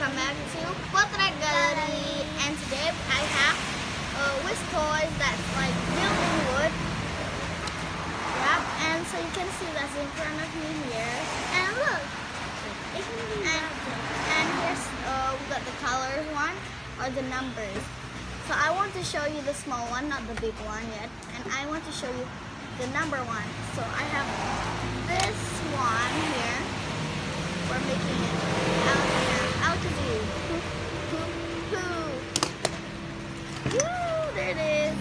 welcome back to Potret Gallery, and today I have Wish toys that's like built in wood. Yep, and so you can see that's in front of me here. And look, and here's we got the colors one or the numbers. So I want to show you the small one, not the big one yet, and I want to show you the number one. So I have this one here. We're making it Alakazam. Woo! There it is.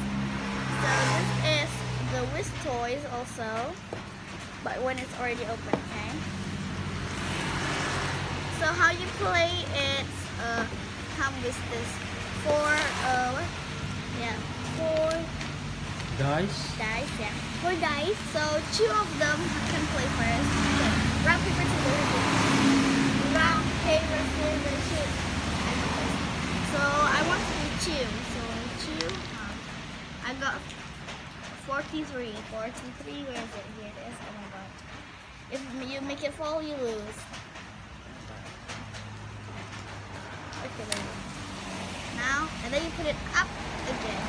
So this is the Wish toys also, but when it's already open, okay? So how you play it? Come with this four dice. Yeah. 4 dice. So 2 of them can play first. Okay. Rock, paper, scissors. Rock, paper, scissors, shoot. So I want to do 2. So 2. I got 43. 43. Where is it? Here it is. Oh my god. If you make it fall, you lose. Okay, there you go. Now, and then you put it up again.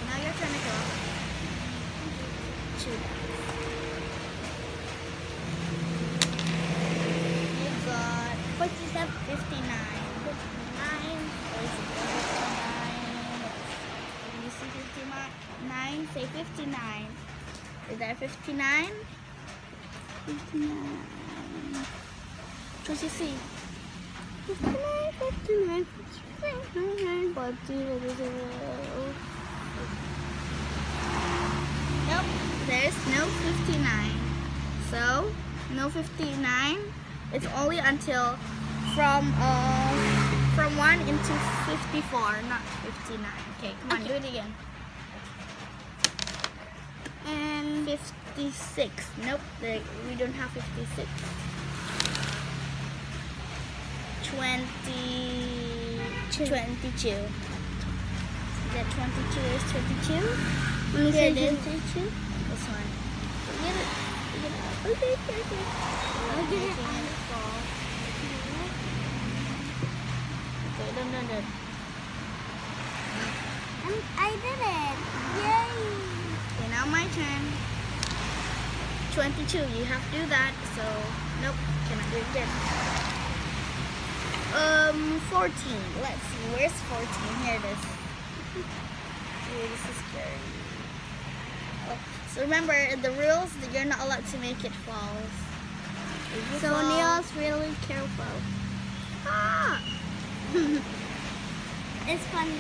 Now your turn to go. 2 dice. You got 57, 59. 59. You see 59? Say 59. Is that 59? 59. What you see? 59, 59, 59. Nope, there's no 59. So, no 59. It's only until from 1 into 54, not 59. Okay, come on, do it again. And 56. Nope, we don't have 56. 22. That 22 is 22. Here it is. 22. This one. Get it. Okay. Okay, fall. Okay, done. I did it. Yay. Okay, now my turn. 22. You have to do that. So, nope. Cannot do it again. 14. Let's see. Where's 14? Here it is. Ooh, this is scary. Oh. So remember, the rules that you're not allowed to make it fall. So Neil's really careful. Ah! It's funny.